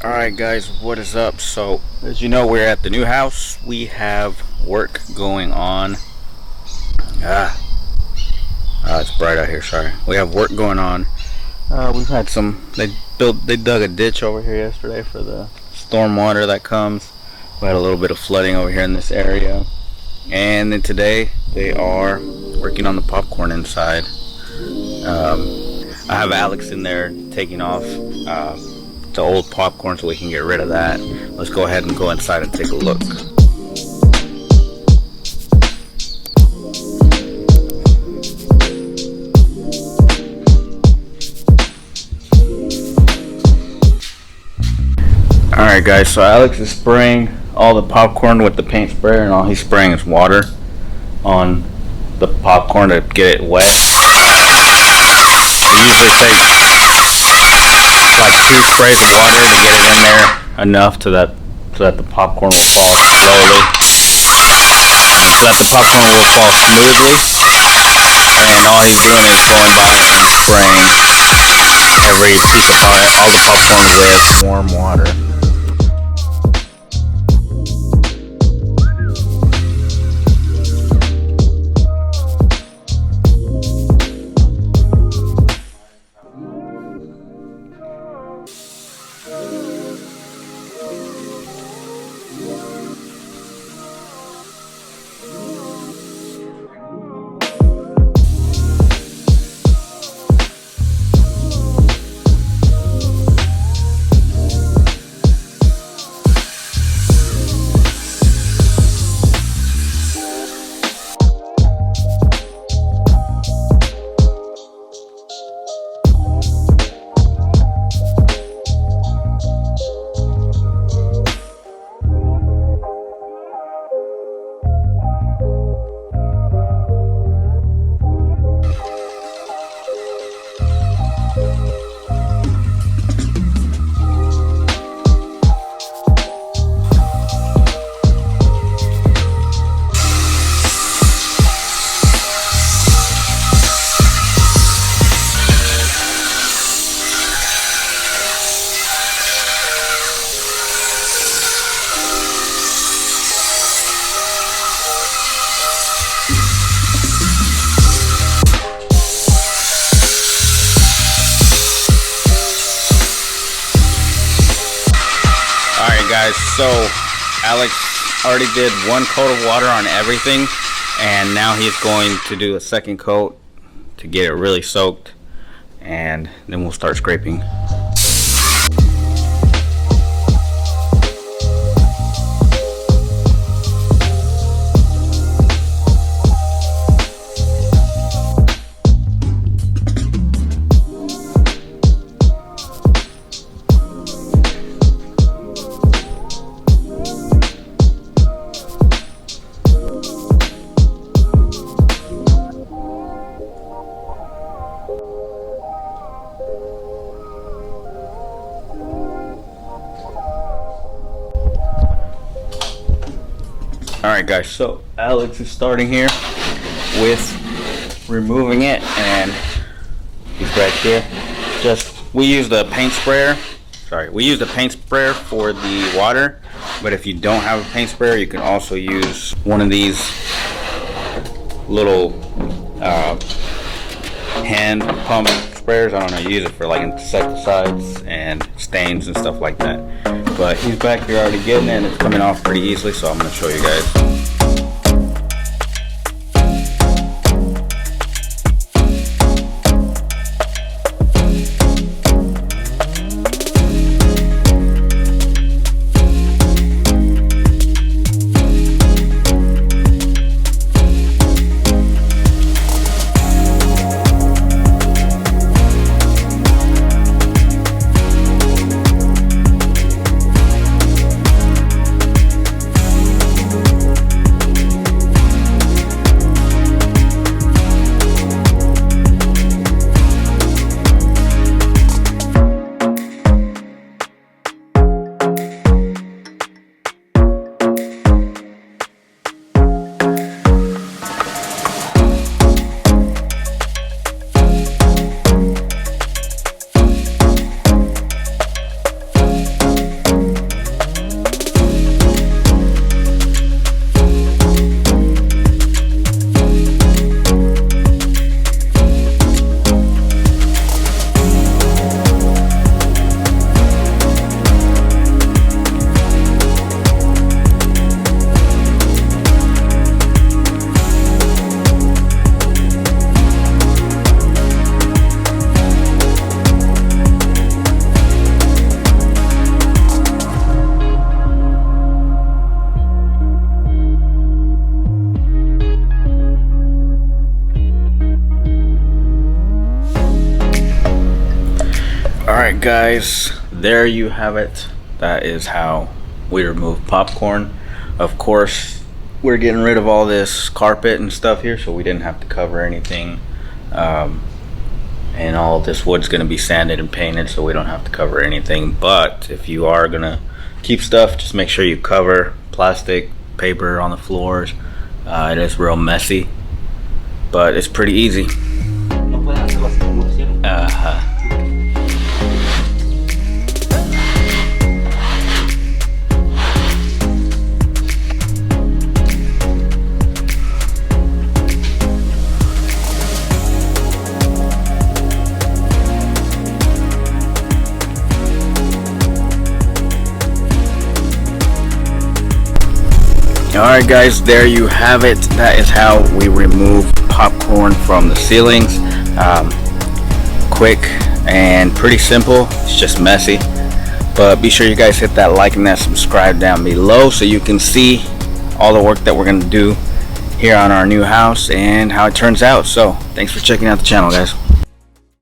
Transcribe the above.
Alright guys, what is up? So as you know, we're at the new house. We have work going on. It's bright out here, sorry. We have work going on. We've had they dug a ditch over here yesterday for the storm water that comes. We had a little bit of flooding over here in this area. And then today they are working on the popcorn inside. I have Alex in there taking off the old popcorn so we can get rid of that. Let's go ahead and go inside and take a look. Alright guys, so Alex is spraying all the popcorn with the paint sprayer, and all he's spraying is water on the popcorn to get it wet. It usually takes like 2 sprays of water to get it in there enough so that the popcorn will fall slowly, so that the popcorn will fall smoothly. And all he's doing is going by and spraying every piece of all the popcorn with warm water. Guys, so Alex already did 1 coat of water on everything, and now he's going to do a 2nd coat to get it really soaked, and then we'll start scraping. Alright guys, so Alex is starting here with removing it, and he's right here. We used a paint sprayer. We used a paint sprayer for the water, but if you don't have a paint sprayer, you can also use one of these little hand pump sprayers. I don't know, you use it for like insecticides and stains and stuff like that. But he's back here already getting it, and it's coming off pretty easily, so I'm going to show you guys. Alright guys, there you have it. That is how we remove popcorn. Of course, we're getting rid of all this carpet and stuff here, so we didn't have to cover anything. And all this wood's going to be sanded and painted, so we don't have to cover anything. But if you are going to keep stuff, just make sure you cover plastic, paper on the floors. It is real messy, but it's pretty easy. Alright guys, there you have it. That is how we remove popcorn from the ceilings. Quick and pretty simple. It's just messy, but be sure you guys hit that like and that subscribe down below so you can see all the work that we're going to do here on our new house and how it turns out. So thanks for checking out the channel, guys.